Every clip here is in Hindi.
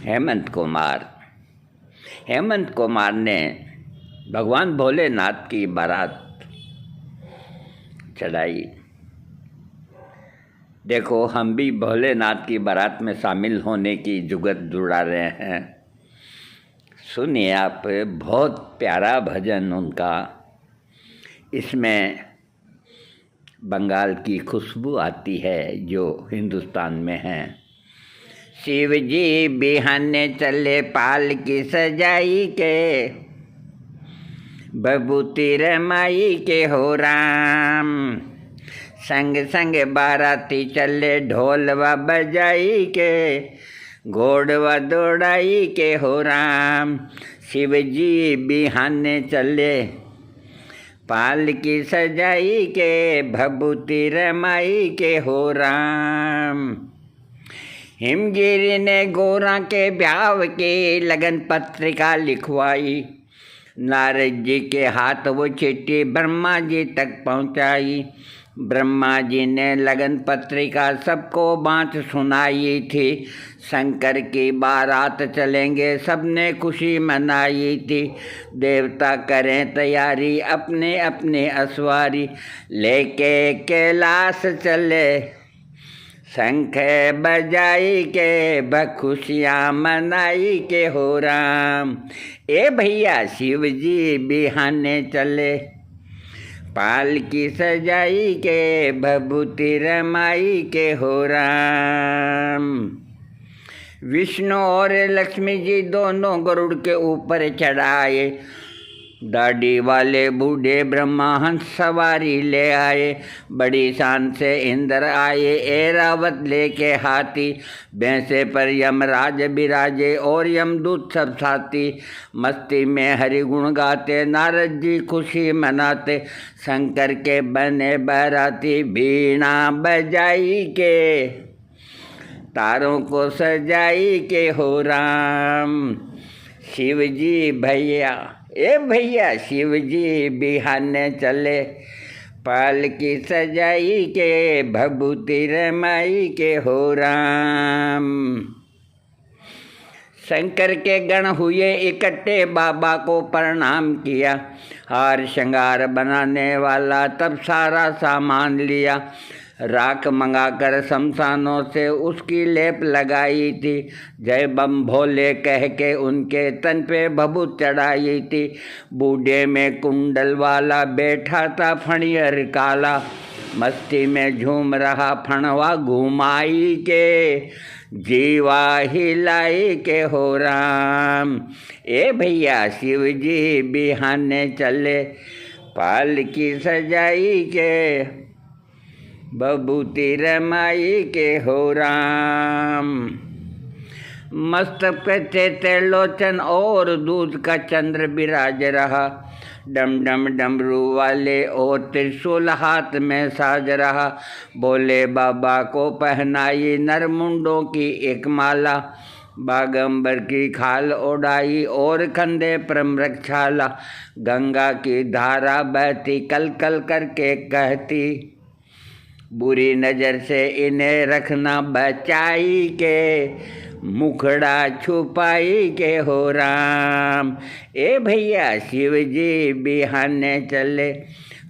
हेमंत कुमार। हेमंत कुमार ने भगवान भोलेनाथ की बारात चढ़ाई। देखो, हम भी भोलेनाथ की बारात में शामिल होने की जुगत जुड़ा रहे हैं। सुनिए आप, बहुत प्यारा भजन उनका। इसमें बंगाल की खुशबू आती है जो हिंदुस्तान में है। शिव जी बिहाने चले पालकी सजाई के, बबूती रमाई के हो राम। संग संग बाराती चले ढोलवा बजाई के, घोड़वा दौड़ाई के हो राम। शिव जी बिहाने चले पालकी सजाई के, भभूति रमाई के हो राम। हिमगिरी ने गोरा के ब्याह की लगन पत्रिका लिखवाई, नारद जी के हाथ वो चिट्ठी ब्रह्मा जी तक पहुंचाई। ब्रह्मा जी ने लगन पत्रिका सबको बाँट सुनाई थी, शंकर की बारात चलेंगे सबने खुशी मनाई थी। देवता करें तैयारी अपने अपने असवारी, लेके कैलाश चले शंख बजाई के, बखुशियाँ मनाई के हो राम। ए भैया शिव जी बिहाने चले पालकी सजाई के, भभूति रमाई के हो राम। विष्णु और लक्ष्मी जी दोनों गरुड़ के ऊपर चढ़ाए, दाढ़ी वाले बूढ़े ब्रह्मा हंस सवारी ले आए। बड़ी शान से इंद्र आए ऐरावत लेके हाथी, भैंसे पर यमराज बिराजे और यमदूत सब साथी। मस्ती में हरि गुण गाते नारद जी खुशी मनाते, शंकर के बने बाराती बीणा बजाई के, तारों को सजाई के हो राम। शिव जी भैया ए भैया शिव जी बिहाने चले पालकी सजाई के, भभूति रमाई के हो राम। शंकर के गण हुए इकट्ठे, बाबा को प्रणाम किया। हार श्रृंगार बनाने वाला तब सारा सामान लिया, राख मंगाकर शमशानों से उसकी लेप लगाई थी। जय बम भोले कह के उनके तन पे भभूत चढ़ाई थी। बूढ़े में कुंडल वाला बैठा था फणियर काला, मस्ती में झूम रहा फणवा घुमाई के, जीवा हिलाई के हो राम। ए भैया शिव जी बिहाने चले पालकी सजाई के, बबूती रमाई के हो राम। मस्तक पे थे त्रिलोचन और दूध का चंद्र विराज रहा, डम डम डमरू वाले और त्रिशूल हाथ में साज रहा। बोले बाबा को पहनाई नरमुंडों की एक माला, बागंबर की खाल ओढ़ाई और कंधे पर मृगछाला। गंगा की धारा बहती कल कल करके कहती, बुरी नज़र से इन्हें रखना बचाई के, मुखड़ा छुपाई के हो राम। ए भैया शिव जी बिहाने चले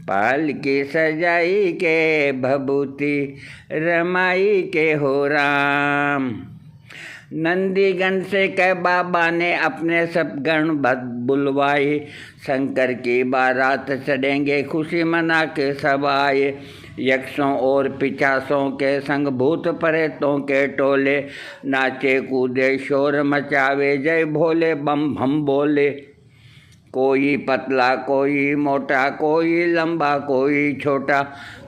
पालकी सजाई के, भभूति रमाई के हो राम। नंदीगण से कह बाबा ने अपने सब गण बुलवाए, शंकर की बारात चढ़ेंगे खुशी मना के सब आए। यक्षों और पिचासों के संग भूत प्रेतों के टोले, नाचे कूदे शोर मचावे जय भोले बम हम बोले। कोई पतला कोई मोटा, कोई लंबा कोई छोटा,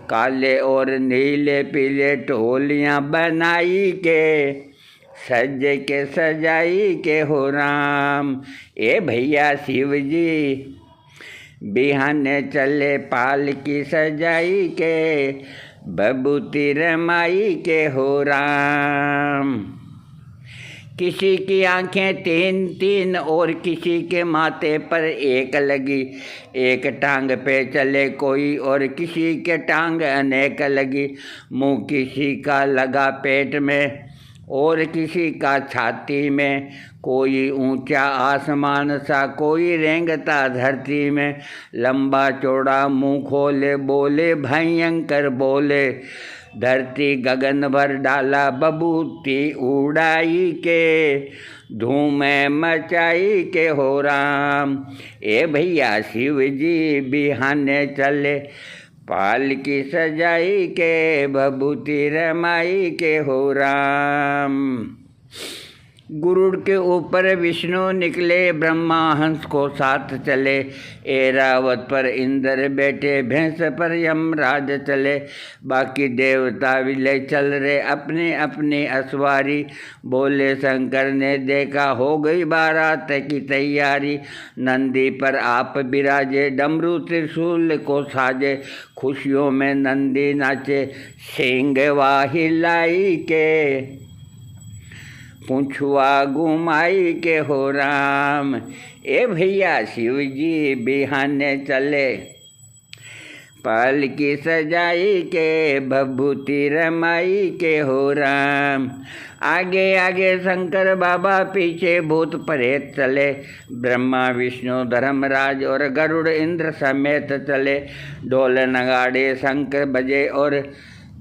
काले और नीले पीले टोलियाँ बनाई के, सज के सजाई के हो राम। ए भैया शिव जी बिहाने चले पालकी सजाई के, बबूती रमाई के हो राम। किसी की आंखें तीन तीन और किसी के माथे पर एक लगी, एक टांग पे चले कोई और किसी के टांग अनेक लगी। मुँह किसी का लगा पेट में और किसी का छाती में, कोई ऊंचा आसमान सा, कोई रेंगता धरती में। लंबा चौड़ा मुंह खोले बोले भयंकर बोले, धरती गगन भर डाला बबूती उड़ाई के, धूम मचाई के हो राम। ए भैया शिव जी बिहाने चले, पालकी सजाई के, बबूती रमाई के हो राम। गुरुड़ के ऊपर विष्णु निकले, ब्रह्मा हंस को साथ चले, ऐरावत पर इंद्र बैठे, भैंस पर यमराज चले। बाकी देवता विलय चल रहे अपने अपनी असवारी, बोले शंकर ने देखा हो गई बारात की तैयारी। नंदी पर आप बिराजे, डमरू त्रिशूल को साजे, खुशियों में नंदी नाचे, सींग हिलाई के, पूंछुआ घुमाई के हो राम। ए भैया शिव जी बिहाने चले, पालकी सजाई के, बबूती रमाई के हो राम। आगे आगे शंकर बाबा, पीछे भूत प्रेत चले, ब्रह्मा विष्णु धर्मराज और गरुड़ इंद्र समेत चले। ढोल नगाड़े शंख बजे और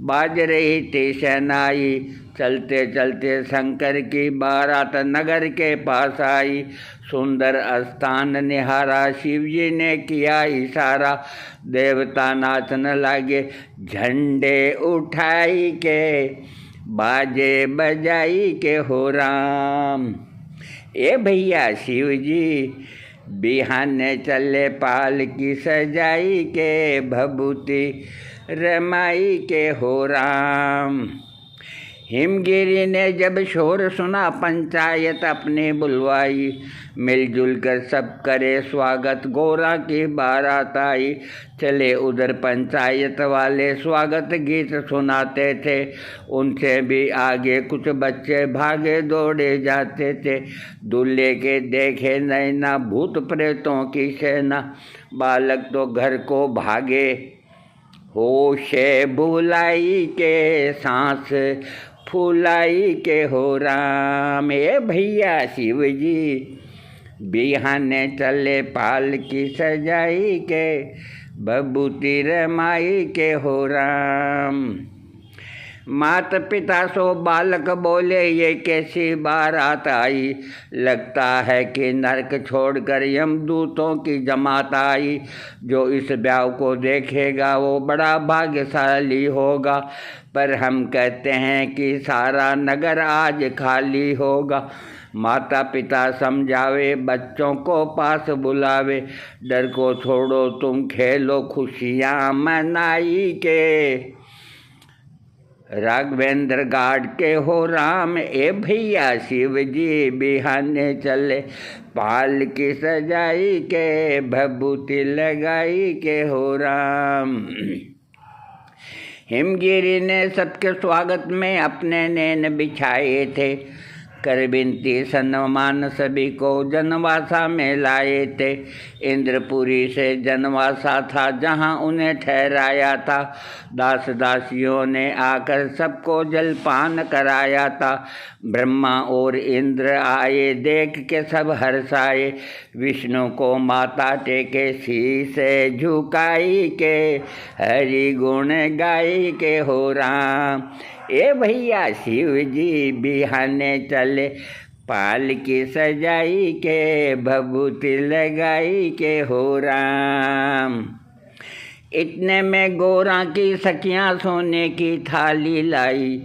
बाज रही थी शहनाई, चलते चलते शंकर की बारात नगर के पास आई। सुंदर स्थान निहारा, शिव जी ने किया इशारा, देवता नाचने लगे झंडे उठाई के, बाजे बजाई के हो राम। ए भैया शिव जी बिहाने चले, पालकी सजाई के, भभूति रमाई के हो राम। हिमगिरी ने जब शोर सुना, पंचायत अपने बुलवाई, मिलजुल कर सब करे स्वागत, गोरा की बारात आई। चले उधर पंचायत वाले, स्वागत गीत सुनाते थे, उनसे भी आगे कुछ बच्चे भागे दौड़े जाते थे। दूल्हे के देखे नैना, भूत प्रेतों की सेना, बालक तो घर को भागे, होशे भुलाई के, सांस फुलाई के हो राम। ए भैया शिव जी बिहाने चले, पालकी सजाई के, बबूती रमाई के हो राम। माता पिता सो बालक बोले, ये कैसी बारात आई, लगता है कि नरक छोड़कर यमदूतों की जमात आई। जो इस ब्याह को देखेगा वो बड़ा भाग्यशाली होगा, पर हम कहते हैं कि सारा नगर आज खाली होगा। माता पिता समझावे, बच्चों को पास बुलावे, डर को छोड़ो तुम खेलो खुशियाँ मनाई के, राघवेंद्र गाड़ के हो राम। ए भैया शिव जी बिहाने चले, पालकी सजाई के, भभूति लगाई के हो राम। हिमगिरी ने सबके स्वागत में अपने नैन बिछाए थे, कर विनती सन्मान सभी को जनवासा में लाए थे। इंद्रपुरी से जनवासा था जहाँ उन्हें ठहराया था, दास दासियों ने आकर सबको जलपान कराया था। ब्रह्मा और इंद्र आए देख के सब हर्षाए, विष्णु को माता टेके शीश झुकाई के, हरि गुण गाई के हो राम। ए भैया शिव जी बिहाने चले, पालकी सजाई के, भभूति लगाई के हो राम। इतने में गोरा की सखियां सोने की थाली लाई,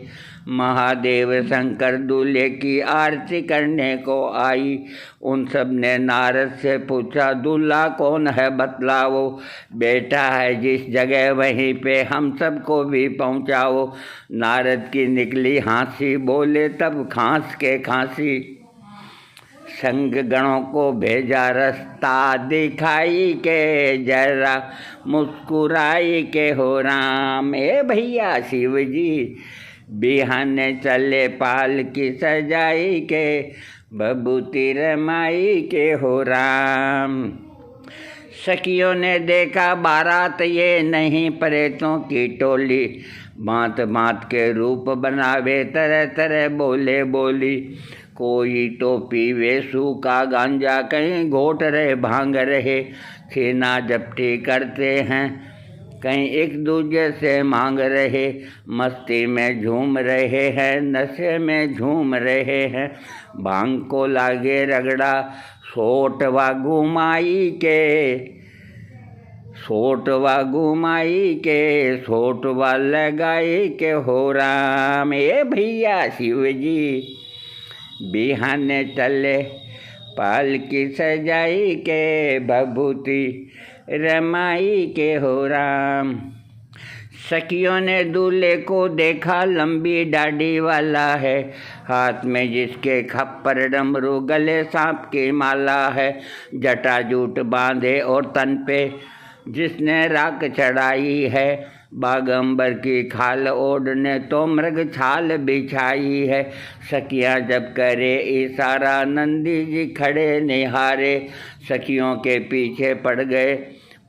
महादेव शंकर दूल्हे की आरती करने को आई। उन सब ने नारद से पूछा, दूल्हा कौन है बतलाओ, बेटा है जिस जगह वहीं पे हम सबको भी पहुँचाओ। नारद की निकली हंसी, बोले तब खांस के खांसी, संग गणों को भेजा रास्ता दिखाई के, जरा मुस्कुराई के हो राम। ए भैया शिव जी बिहाने चले, पालकी सजाई के, भभूति रमाई के हो राम। सखियों ने देखा बारात ये नहीं प्रेतों की टोली, भांत भांत के रूप बनावे, तरह तरह बोले बोली। कोई तो पीवे सूखा गांजा, कहीं घोट रहे भांग रहे। छीना झपटी करते हैं, कहीं एक दूजे से मांग रहे। मस्ती में झूम रहे हैं, नशे में झूम रहे हैं। भांग को लागे रगड़ा, सोटवा घुमाई के, सोटवा घुमाई के, सोटवा लगाई के हो राम। ए भैया शिव जी बिहाने चले, पालकी सजाई के, भभूति रमाई के हो राम। सखियों ने दूल्हे को देखा, लंबी दाढ़ी वाला है। हाथ में जिसके खप्पर डमरू, गले सांप की माला है। जटाजूट बांधे और तन पे जिसने राख चढ़ाई है। बागंबर की खाल ओढ़ने तो मृग छाल बिछाई है। सखियाँ जब करे इशारा, नंदी जी खड़े निहारे। सखियों के पीछे पड़ गए,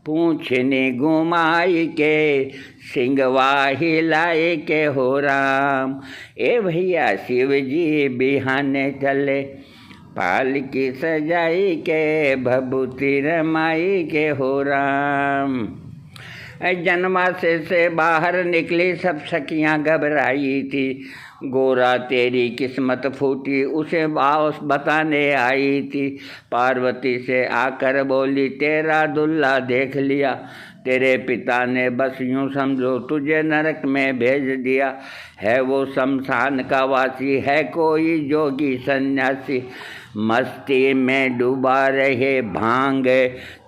पूंछनी घुमाई के, सिंगवा हिलाए के हो राम। ए भैया शिव जी बिहाने चले, पालकी सजाई के, भभूति रमाई के हो राम। जनमासे से बाहर निकली, सब सखियाँ घबराई थी। गोरा तेरी किस्मत फूटी, उसे भाव बताने आई थी। पार्वती से आकर बोली, तेरा दुल्हा देख लिया। तेरे पिता ने बस यूँ समझो तुझे नरक में भेज दिया। है वो शमशान का वासी, है कोई जोगी सन्यासी। मस्ती में डूबा रहे, भांग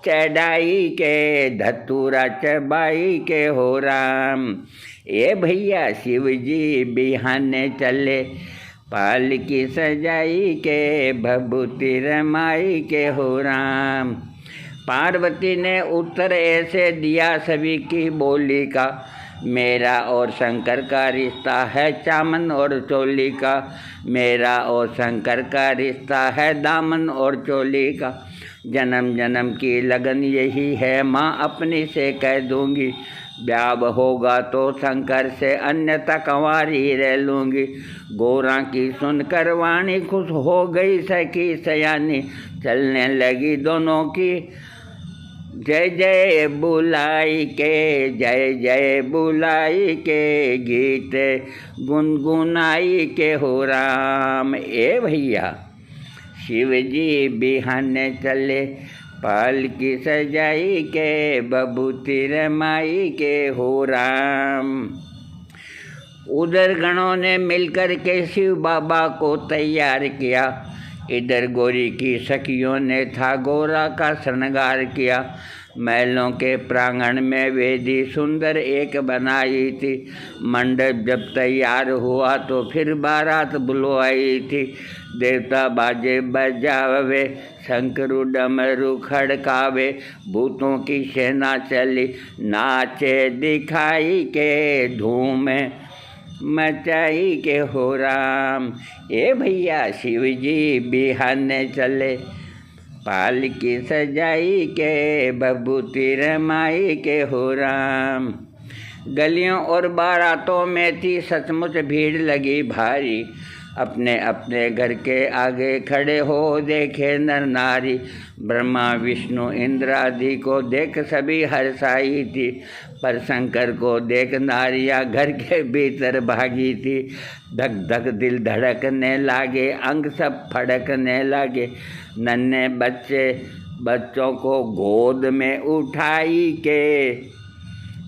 चढ़ाई के, धतूरा चबाई के हो राम। ए भैया शिव जी बिहाने चले, पालकी सजाई के, भभूति रमाई के हो राम। पार्वती ने उत्तर ऐसे दिया सभी की बोली का, मेरा और शंकर का रिश्ता है चामन और चोली का। मेरा और शंकर का रिश्ता है दामन और चोली का। जन्म जन्म की लगन यही है, माँ अपनी से कह दूंगी। ब्याह होगा तो शंकर से, अन्यथा कंवारी रह लूँगी। गोरा की सुनकर वाणी खुश हो गई सखी सयानी। चलने लगी दोनों की जय जय बुलाई के, जय जय बुलाई के, गीत गुनगुनाई के हो राम। ए भैया शिव जी बिहाने चले, पालकी सजाई के, भभूति रमाई के हो राम। उधर गणों ने मिलकर के शिव बाबा को तैयार किया। इधर गोरी की सखियों ने था गोरा का श्रृंगार किया। महलों के प्रांगण में वेदी सुंदर एक बनाई थी। मंडप जब तैयार हुआ तो फिर बारात बुलवाई थी। देवता बाजे बजावे, शंकरू डमरू खड़कावे। भूतों की सेना चली, नाचे दिखाई के, धूम मचाई के हो राम। ए भैया शिव जी बिहाने चले, पालकी सजाई के, भभूति रमाई के हो राम। गलियों और बारातों में थी सचमुच भीड़ लगी भारी। अपने अपने घर के आगे खड़े हो देखे नर नारी। ब्रह्मा विष्णु इंद्र आदि को देख सभी हर्षाई थी, पर शंकर को देख नारियां घर के भीतर भागी थी। धक धक दिल धड़कने लागे, अंग सब फड़कने लागे। नन्हे बच्चों को गोद में उठाई के,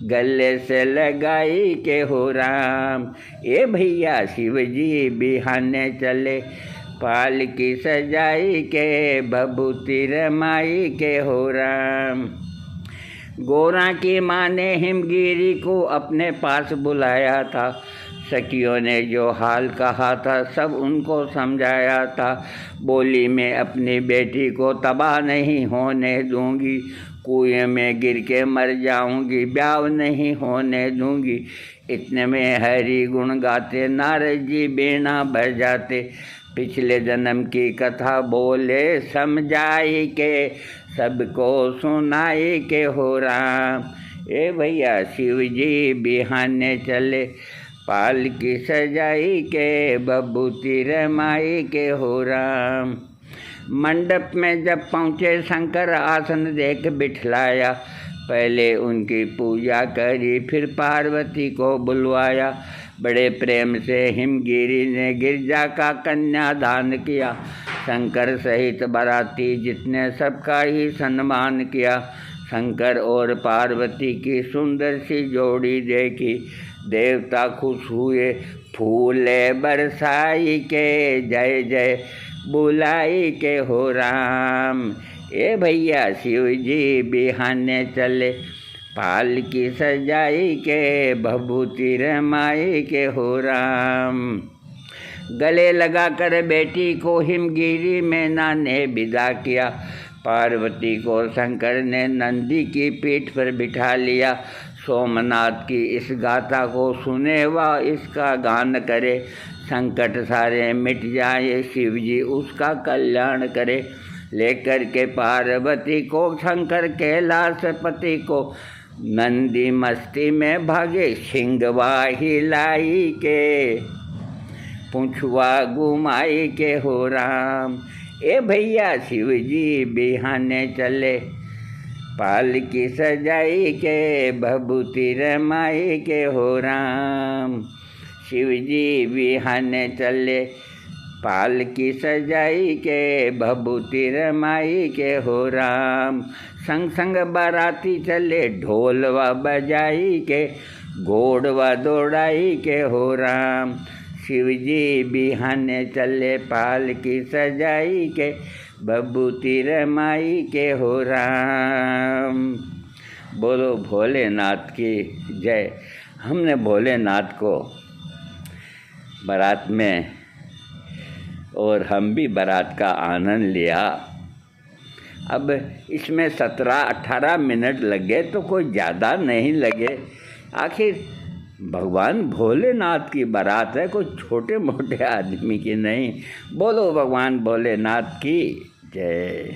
गले से लगाई के हो राम। ए भैया शिव जी बिहाने चले, पालकी सजाई के, भभूति रमाई के हो राम। गोरा की माँ ने हिमगिरी को अपने पास बुलाया था। सखियों ने जो हाल कहा था सब उनको समझाया था। बोली मैं अपनी बेटी को तबाह नहीं होने दूंगी, कुएं में गिर के मर जाऊंगी, ब्याह नहीं होने दूंगी। इतने में हरि गुण गाते नारद जी बीणा बजाते। पिछले जन्म की कथा बोले समझाई के, सबको सुनाई के हो राम। ए भैया शिव जी बिहाने चले, पालकी सजाई के बबूती रमाई के हो राम। मंडप में जब पहुँचे शंकर आसन देख बिठलाया, पहले उनकी पूजा करी फिर पार्वती को बुलवाया। बड़े प्रेम से हिमगिरी ने गिरजा का कन्यादान किया, शंकर सहित बाराती जितने सबका ही सम्मान किया। शंकर और पार्वती की सुंदर सी जोड़ी देखी, देवता खुश हुए फूले बरसाई के, जय जय बुलाई के हो राम। ए भैया शिव जी बिहाने चले, पालकी सजाई के भभूति रमाई के हो राम। गले लगाकर बेटी को हिमगिरी में नाने विदा किया, पार्वती को शंकर ने नंदी की पीठ पर बिठा लिया। सोमनाथ की इस गाथा को सुने व इसका गान करे, संकट सारे मिट जाए शिव जी उसका कल्याण करे। लेकर के पार्वती को शंकर कैलाश पति को, नंदी मस्ती में भागे सिंगवा हिलाई के, पूंछवा घुमाई के हो राम। ए भैया शिव जी बिहाने चले, पालकी सजाई के भभूति रमाई के हो राम। शिव जी बिहाने चले, पालकी सजाई के भभूति रमाई के हो राम। संग संग बाराती चले, ढोल व बजाई के, घोड़ व दौड़ाई के हो राम। शिव जी बिहाने चले, पालकी सजाई के भभूति रमाई के हो राम। बोलो भोलेनाथ की जय। हमने भोलेनाथ को बारात में और हम भी बारात का आनंद लिया। अब इसमें 17-18 मिनट लगे तो कोई ज़्यादा नहीं लगे। आखिर भगवान भोलेनाथ की बारात है, कोई छोटे मोटे आदमी की नहीं। बोलो भगवान भोलेनाथ की जय।